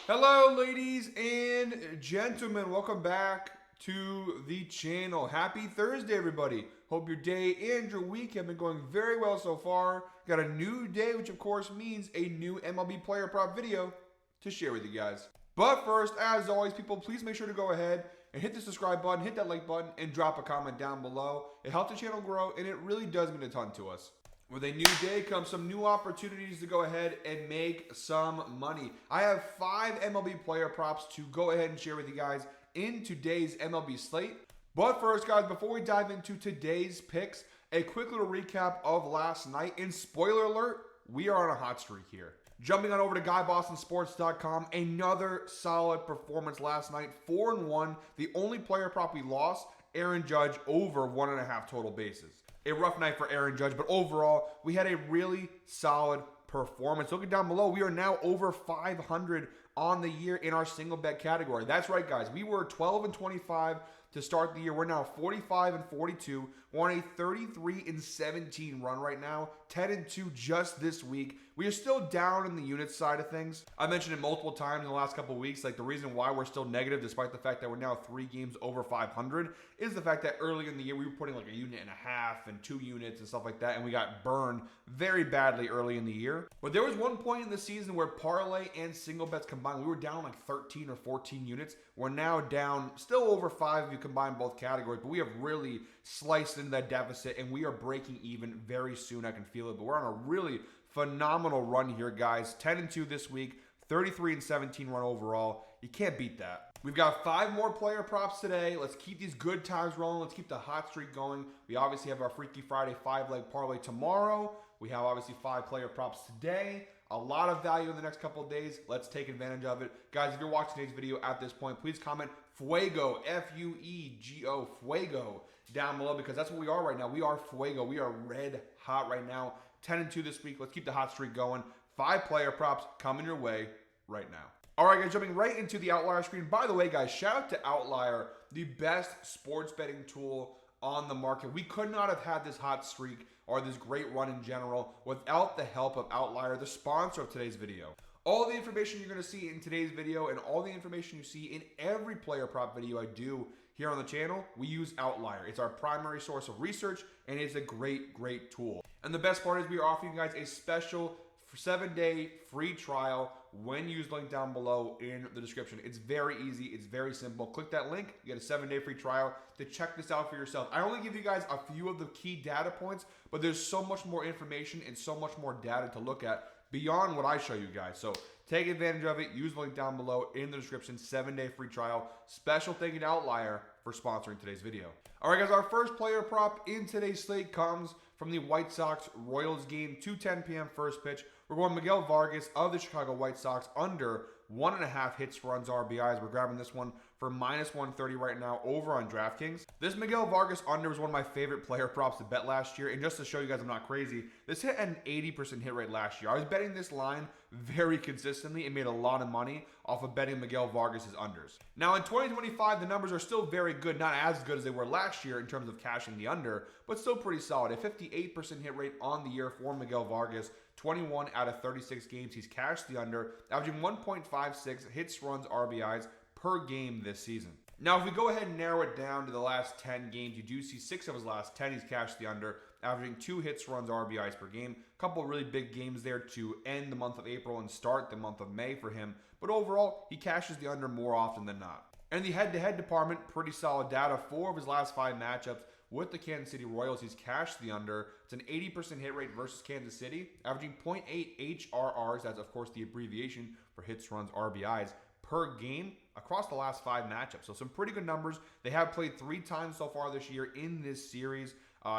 Hello, ladies and gentlemen. Welcome back to the channel. Happy Thursday, everybody. Hope your day and your week have been going very well so far. Got a new day, which of course means a new MLB Player Prop video to share with you guys. But first, as always, people, please make sure to go ahead and hit the subscribe button, hit that like button, and drop a comment down below. It helps the channel grow, and it really does mean a ton to us. With a new day comes some new opportunities to go ahead and make some money. I have 5 MLB player props to go ahead and share with you guys in today's MLB slate. But first, guys, before we dive into today's picks, a quick little recap of last night. And spoiler alert, we are on a hot streak here. Jumping on over to GuyBostonSports.com, another solid performance last night. 4-1. The only player prop we lost, Aaron Judge, over 1.5 total bases. A rough night for Aaron Judge, but overall, we had a really solid performance. Looking down below, we are now over 500 on the year in our single bet category. That's right, guys. We were 12-25 to start the year. We're now 45-42. We're on a 33-17 run right now. 10-2 just this week. We are still down in the units side of things. I mentioned it multiple times in the last couple of weeks. Like, the reason why we're still negative, despite the fact that we're now 3 games over 500, is the fact that early in the year we were putting like a unit and a half and 2 units and stuff like that, and we got burned very badly early in the year. But there was one point in the season where parlay and single bets combined, we were down like 13 or 14 units. We're now down still over 5 if you combine both categories, but we have really sliced into that deficit, and we are breaking even very soon. I can feel it, but we're on a really phenomenal run here, guys. 10-2 this week, 33-17 run overall. You can't beat that. We've got 5 more player props today. Let's keep these good times rolling. Let's keep the hot streak going. We obviously have our Freaky Friday 5-leg parlay tomorrow. We have obviously 5 player props today. A lot of value in the next couple of days. Let's take advantage of it. Guys, if you're watching today's video at this point, please comment Fuego, F-U-E-G-O, Fuego, down below, because that's what we are right now. We are Fuego. We are red hot right now. 10-2 this week. Let's keep the hot streak going. 5 player props coming your way right now. All right, guys, jumping right into the Outlier screen. By the way, guys, shout out to Outlier, the best sports betting tool on the market. We could not have had this hot streak or this great run in general without the help of Outlier, the sponsor of today's video. All the information you're going to see in today's video and all the information you see in every player prop video I do here on the channel, we use Outlier. It's our primary source of research, and it's a great, great tool. And the best part is we are offering you guys a special 7-day free trial when you use the link down below in the description. It's very easy. It's very simple. Click that link. You get a 7-day free trial to check this out for yourself. I only give you guys a few of the key data points, but there's so much more information and so much more data to look at beyond what I show you guys. So take advantage of it. Use the link down below in the description. 7-day free trial. Special thank you to Outlier for sponsoring today's video. All right, guys, our first player prop in today's slate comes from the White Sox-Royals game, 2:10 p.m. first pitch. We're going Miguel Vargas of the Chicago White Sox under 1.5 hits, runs, RBIs. We're grabbing this one for -130 right now over on DraftKings. This Miguel Vargas under was one of my favorite player props to bet last year. And just to show you guys I'm not crazy, this hit an 80% hit rate last year. I was betting this line very consistently and made a lot of money off of betting Miguel Vargas' unders. Now in 2025, the numbers are still very good, not as good as they were last year in terms of cashing the under, but still pretty solid. A 58% hit rate on the year for Miguel Vargas. 21 out of 36 games he's cashed the under, averaging 1.56 hits, runs, RBIs per game this season. Now, if we go ahead and narrow it down to the last 10 games, you do see 6 of his last 10 he's cashed the under, averaging 2 hits, runs, RBIs per game. A couple of really big games there to end the month of April and start the month of May for him. But overall, he cashes the under more often than not. And the head-to-head department, pretty solid data. 4 of his last 5 matchups with the Kansas City Royals, he's cashed the under. It's an 80% hit rate versus Kansas City, averaging 0.8 HRRs. That's, of course, the abbreviation for hits, runs, RBIs per game across the last 5 matchups. So some pretty good numbers. They have played 3 times so far this year in this series.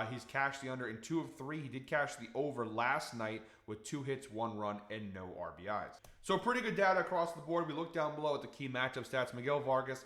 He's cashed the under in 2 of 3. He did cash the over last night with 2 hits, 1 run, and no RBIs. So pretty good data across the board. We look down below at the key matchup stats. Miguel Vargas,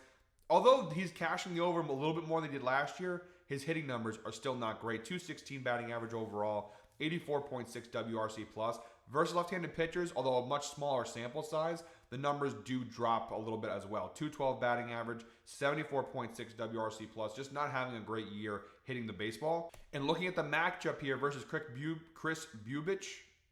although he's cashing the over a little bit more than he did last year, his hitting numbers are still not great. 216 batting average overall, 84.6 WRC plus. Versus left-handed pitchers, although a much smaller sample size, the numbers do drop a little bit as well. 212 batting average, 74.6 WRC plus, just not having a great year hitting the baseball. And looking at the matchup here versus Chris Bubich,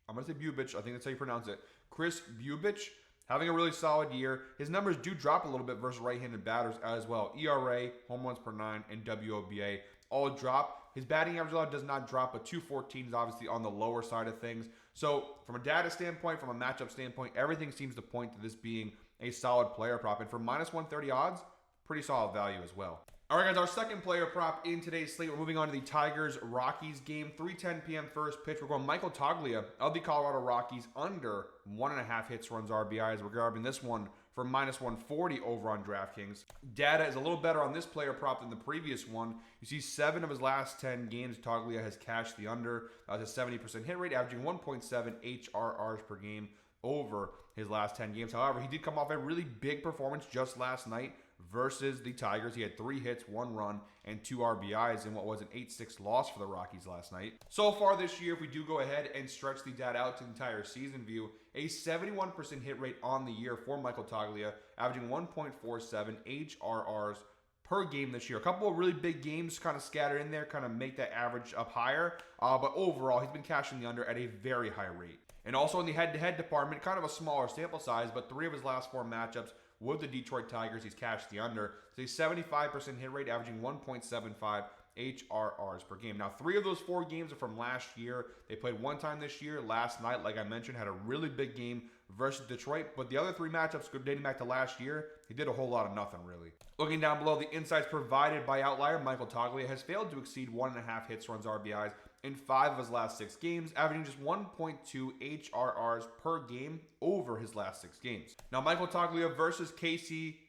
I'm going to say Bubich, I think that's how you pronounce it. Chris Bubich, Having a really solid year. His numbers do drop a little bit versus right-handed batters as well. ERA, home runs per 9, and WOBA all drop. His batting average allowed does not drop, but 214 is obviously on the lower side of things. So from a data standpoint, from a matchup standpoint, everything seems to point to this being a solid player prop. And for minus 130 odds, pretty solid value as well. All right, guys, our second player prop in today's slate. We're moving on to the Tigers-Rockies game. 3:10 p.m. first pitch. We're going Michael Toglia of the Colorado Rockies under 1.5 hits, runs, RBIs. We're grabbing this one for minus 140 over on DraftKings. Data is a little better on this player prop than the previous one. You see 7 of his last 10 games, Toglia has cashed the under. That's a 70% hit rate, averaging 1.7 HRRs per game over his last 10 games. However, he did come off a really big performance just last night versus the Tigers. He had 3 hits, 1 run, and 2 RBIs in what was an 8-6 loss for the Rockies last night. So far this year, if we do go ahead and stretch the data out to the entire season view, a 71% hit rate on the year for Michael Toglia, averaging 1.47 HRRs per game this year. A couple of really big games kind of scattered in there, kind of make that average up higher. But overall, he's been cashing the under at a very high rate. And also in the head-to-head department, kind of a smaller sample size, but 3 of his last 4 matchups with the Detroit Tigers, he's cashed the under. It's a 75% hit rate, averaging 1.75 HRRs per game. Now, 3 of those 4 games are from last year. They played one time this year. Last night, like I mentioned, had a really big game versus Detroit. But the other 3 matchups dating back to last year, he did a whole lot of nothing, really. Looking down below, the insights provided by Outlier, Michael Toglia has failed to exceed 1.5 hits, runs, RBIs in 5 of his last 6 games, averaging just 1.2 HRRs per game over his last 6 games. Now, Michael Toglia versus Casey.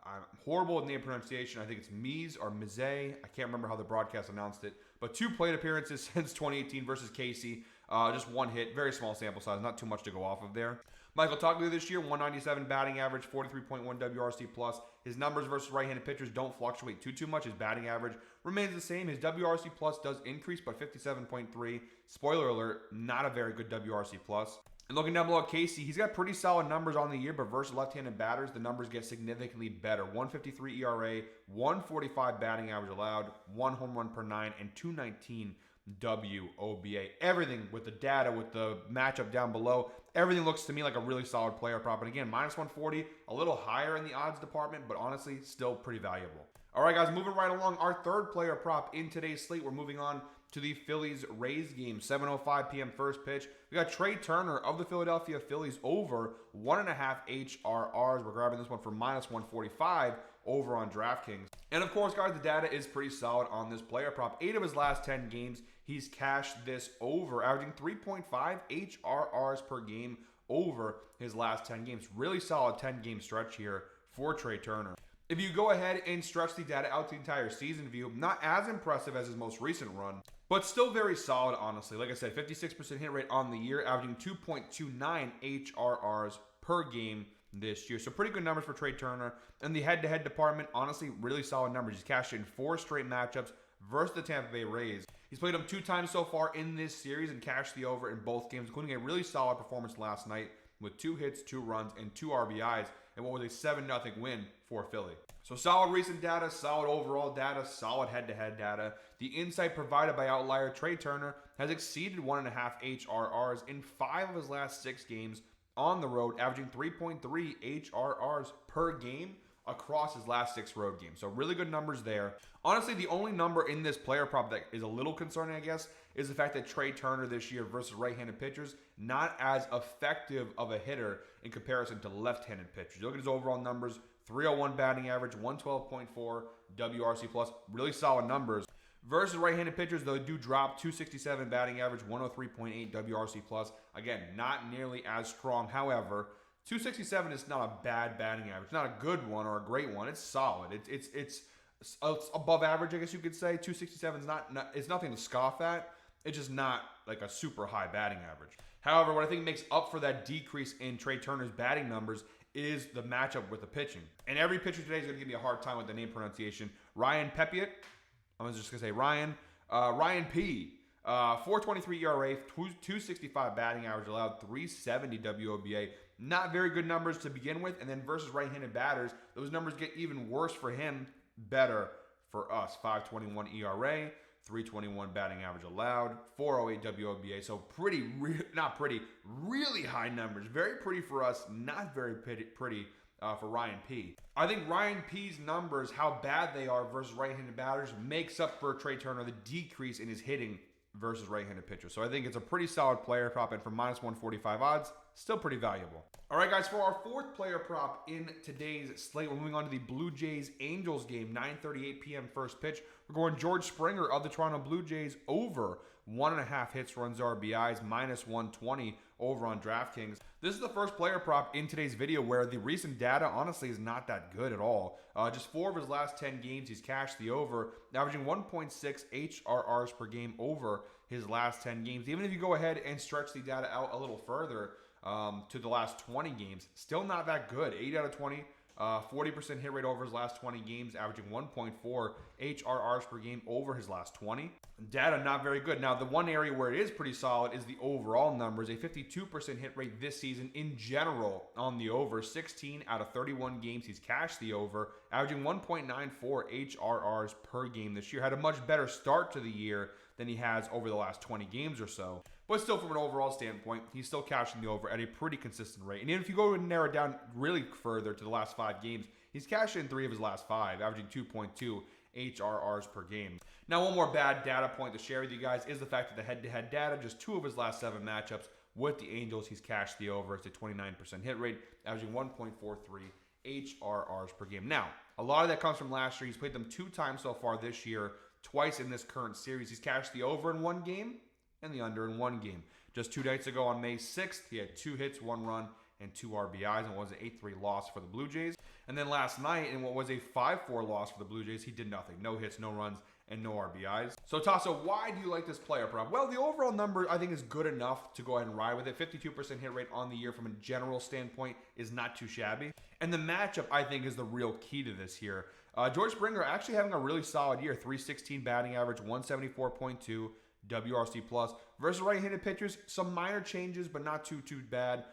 I'm horrible with name pronunciation. I think it's Mize or Mize. I can't remember how the broadcast announced it. But 2 plate appearances since 2018 versus Casey. Just 1 hit. Very small sample size. Not too much to go off of there. Michael Toglia this year, 197 batting average, 43.1 WRC plus. His numbers versus right-handed pitchers don't fluctuate too much. His batting average remains the same. His WRC plus does increase, but 57.3. Spoiler alert, not a very good WRC plus. And looking down below at Casey, he's got pretty solid numbers on the year, but versus left-handed batters, the numbers get significantly better. 153 ERA, 145 batting average allowed, 1 home run per 9, and 219 WOBA. Everything with the data, with the matchup down below, everything looks to me like a really solid player prop. And again, minus 140, a little higher in the odds department, but honestly, still pretty valuable. All right, guys, moving right along, our third player prop in today's slate. We're moving on to the Phillies-Rays game, 7:05 p.m. first pitch. We got Trey Turner of the Philadelphia Phillies over 1.5 HRRs. We're grabbing this one for minus 145 over on DraftKings. And of course, guys, the data is pretty solid on this player prop. 8 of his last 10 games, he's cashed this over, averaging 3.5 HRRs per game over his last 10 games. Really solid 10-game stretch here for Trey Turner. If you go ahead and stretch the data out to the entire season view, not as impressive as his most recent run, but still very solid, honestly. Like I said, 56% hit rate on the year, averaging 2.29 HRRs per game this year. So pretty good numbers for Trey Turner. And the head-to-head department, honestly, really solid numbers. He's cashed in 4 straight matchups versus the Tampa Bay Rays. He's played them 2 times so far in this series and cashed the over in both games, including a really solid performance last night with 2 hits, 2 runs, and 2 RBIs in what was a 7-0 win for Philly. So solid recent data, solid overall data, solid head-to-head data. The insight provided by Outlier, Trey Turner has exceeded 1.5 HRRs in 5 of his last 6 games on the road, averaging 3.3 HRRs per game across his last 6 road games. So really good numbers there. Honestly, the only number in this player prop that is a little concerning, I guess, is the fact that Trey Turner this year versus right-handed pitchers, not as effective of a hitter in comparison to left-handed pitchers. You look at his overall numbers, 301 batting average, 112.4 WRC plus, really solid numbers. Versus right-handed pitchers, though, do drop 267 batting average, 103.8 WRC plus. Again, not nearly as strong. However, 267 is not a bad batting average. Not a good one or a great one. It's solid. It's above average, I guess you could say. 267 is it's nothing to scoff at. It's just not like a super high batting average. However, what I think makes up for that decrease in Trey Turner's batting numbers is the matchup with the pitching. And every pitcher today is going to give me a hard time with the name pronunciation. Ryan Pepiot. I was just going to say Ryan. Ryan P. 4.23 ERA, 265 batting average allowed, 370 WOBA. Not very good numbers to begin with. And then versus right-handed batters, those numbers get even worse for him, better for us. 5.21 ERA, 321 batting average allowed, 408 WOBA. So really high numbers. Very pretty for us, not very pretty for Ryan P. I think Ryan P's numbers, how bad they are versus right-handed batters, makes up for Trey Turner the decrease in his hitting versus right-handed pitchers. So I think it's a pretty solid player prop, and for minus 145 odds, still pretty valuable. All right, guys, for our fourth player prop in today's slate, we're moving on to the Blue Jays-Angels game, 9:38 p.m. first pitch. We're going George Springer of the Toronto Blue Jays over 1.5 hits, runs, RBIs, minus 120 over on DraftKings. This is the first player prop in today's video where the recent data honestly is not that good at all. Just 4 of his last 10 games, he's cashed the over, averaging 1.6 HRRs per game over his last 10 games. Even if you go ahead and stretch the data out a little further to the last 20 games, still not that good. 8 out of 20. 40% hit rate over his last 20 games, averaging 1.4 HRRs per game over his last 20. Data not very good. Now, the one area where it is pretty solid is the overall numbers. A 52% hit rate this season in general on the over. 16 out of 31 games he's cashed the over, averaging 1.94 HRRs per game this year. Had a much better start to the year than he has over the last 20 games or so. But still, from an overall standpoint, he's still cashing the over at a pretty consistent rate. And even if you go and narrow it down really further to the last 5 games, he's cashed in 3 of his last 5, averaging 2.2 HRRs per game. Now, one more bad data point to share with you guys is the fact that the head-to-head data, just 2 of his last 7 matchups with the Angels, he's cashed the over. It's a 29% hit rate, averaging 1.43 HRRs per game. Now, a lot of that comes from last year. He's played them 2 times so far this year, twice in this current series. He's cashed the over in 1 game and the under in 1 game. Just 2 nights ago on May 6th, he had 2 hits, 1 run, and 2 RBIs, and it was an 8-3 loss for the Blue Jays. And then last night, in what was a 5-4 loss for the Blue Jays, he did nothing. No hits, no runs, and no RBIs. So, Tasso, why do you like this player prop? Well, the overall number, I think, is good enough to go ahead and ride with it. 52% hit rate on the year from a general standpoint is not too shabby. And the matchup, I think, is the real key to this here. George Springer actually having a really solid year. 316 batting average, 174.2. WRC plus versus right-handed pitchers. Some minor changes, but not too bad.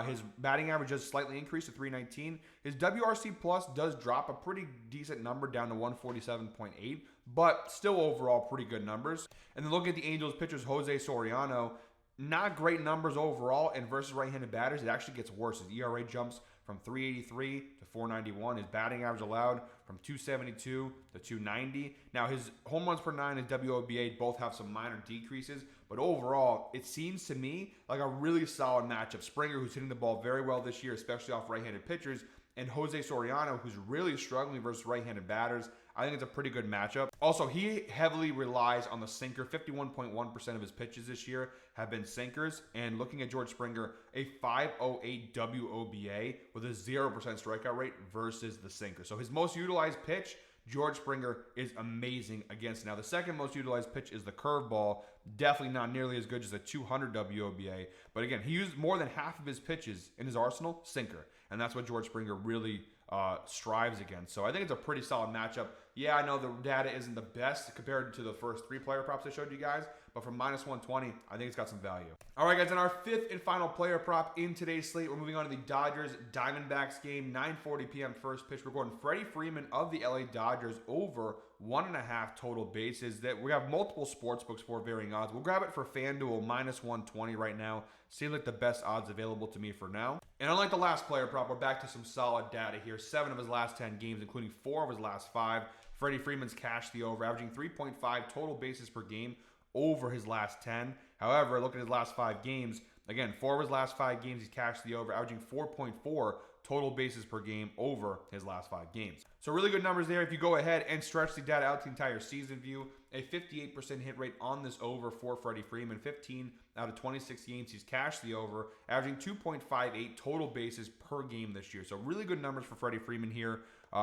His batting average has slightly increased to 319. His WRC plus does drop a pretty decent number down to 147.8, but still overall pretty good numbers. And then looking at the Angels pitchers, Jose Soriano, not great numbers overall, and versus right-handed batters, it actually gets worse. His ERA jumps from 383 to 491. His batting average allowed from 272 to 290. Now, his home runs per 9 and WOBA both have some minor decreases, but overall, it seems to me like a really solid matchup. Springer, who's hitting the ball very well this year, especially off right-handed pitchers, and Jose Soriano, who's really struggling versus right-handed batters. I think it's a pretty good matchup. Also, he heavily relies on the sinker. 51.1% of his pitches this year have been sinkers. And looking at George Springer, a 508 WOBA with a 0% strikeout rate versus the sinker. So his most utilized pitch, George Springer, is amazing against. Now, the second most utilized pitch is the curveball. Definitely not nearly as good as a 200 WOBA. But again, he used more than half of his pitches in his arsenal, sinker. And that's what George Springer really strives against. So I think it's a pretty solid matchup. Yeah, I know the data isn't the best compared to the first 3 player props I showed you guys, but from minus 120, I think it's got some value. All right, guys, and our 5th and final player prop in today's slate, we're moving on to the Dodgers-Diamondbacks game, 9:40 p.m. first pitch. We're going Freddie Freeman of the LA Dodgers over 1.5 total bases. That we have multiple sports books for varying odds. We'll grab it for FanDuel, minus 120 right now. Seems like the best odds available to me for now. And unlike the last player prop, we're back to some solid data here. 7 of his last 10 games, including 4 of his last 5. Freddie Freeman's cashed the over, averaging 3.5 total bases per game over his last 10. However, look at his last 5 games. Again, 4 of his last 5 games, he's cashed the over, averaging 4.4 total bases per game over his last 5 games. So really good numbers there. If you go ahead and stretch the data out to the entire season view, a 58% hit rate on this over for Freddie Freeman. 15 out of 26 games, he's cashed the over, averaging 2.58 total bases per game this year. So really good numbers for Freddie Freeman here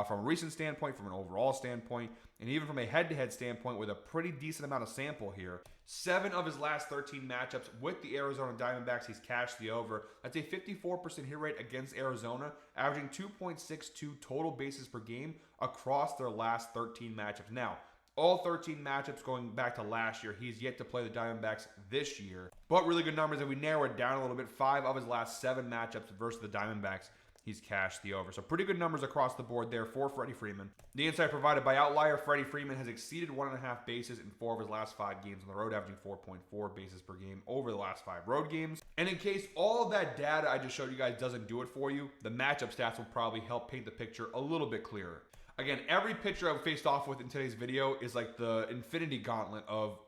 from a recent standpoint, from an overall standpoint, and even from a head-to-head standpoint with a pretty decent amount of sample here. 7 of his last 13 matchups with the Arizona Diamondbacks, he's cashed the over. That's a 54% hit rate against Arizona, averaging 2.62 total bases per game across their last 13 matchups. Now, all 13 matchups going back to last year. He's yet to play the Diamondbacks this year. But really good numbers. If we narrow it down a little bit, 5 of his last 7 matchups versus the Diamondbacks, he's cashed the over. So pretty good numbers across the board there for Freddie Freeman. The insight provided by Outlier, Freddie Freeman has exceeded 1.5 bases in 4 of his last 5 games on the road, averaging 4.4 bases per game over the last 5 road games. And in case all of that data I just showed you guys doesn't do it for you, the matchup stats will probably help paint the picture a little bit clearer. Again, every pitcher I've faced off with in today's video is like the infinity gauntlet of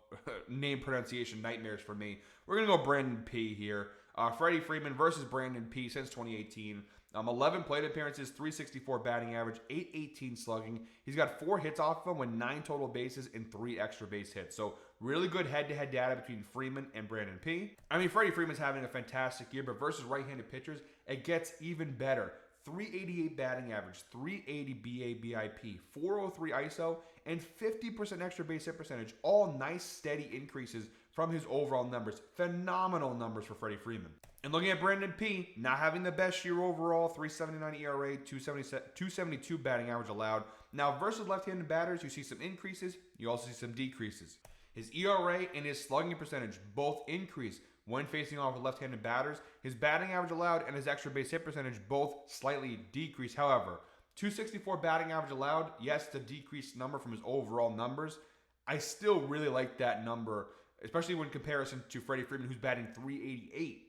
name pronunciation nightmares for me. We're going to go Brandon P here. Freddie Freeman versus Brandon P since 2018. 11 plate appearances, 364 batting average, 818 slugging. He's got 4 hits off of him with 9 total bases and 3 extra base hits. So really good head-to-head data between Freeman and Brandon P. I mean, Freddie Freeman's having a fantastic year, but versus right-handed pitchers, it gets even better. 388 batting average, 380 BABIP, 403 ISO, and 50% extra base hit percentage. All nice, steady increases from his overall numbers. Phenomenal numbers for Freddie Freeman. And looking at Brandon P, not having the best year overall, 3.79 ERA, 272 batting average allowed. Now, versus left-handed batters, you see some increases. You also see some decreases. His ERA and his slugging percentage both increase when facing off with left-handed batters. His batting average allowed and his extra base hit percentage both slightly decrease. However, 264 batting average allowed, yes, it's a decreased number from his overall numbers. I still really like that number, especially when comparison to Freddie Freeman, who's batting 388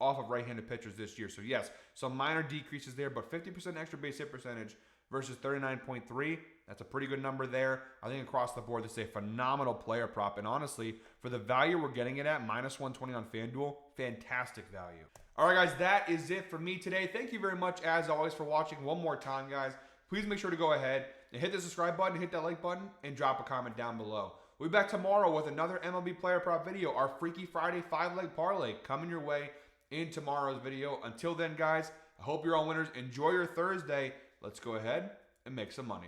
off of right-handed pitchers this year. So yes, some minor decreases there, but 50% extra base hit percentage versus 39.3. That's a pretty good number there. I think across the board, this is a phenomenal player prop. And honestly, for the value we're getting it at, minus 120 on FanDuel, fantastic value. All right, guys, that is it for me today. Thank you very much, as always, for watching. One more time, guys, please make sure to go ahead and hit the subscribe button, hit that like button, and drop a comment down below. We'll be back tomorrow with another MLB Player Prop video, our Freaky Friday 5-leg parlay coming your way in tomorrow's video. Until then, guys, I hope you're all winners. Enjoy your Thursday. Let's go ahead and make some money.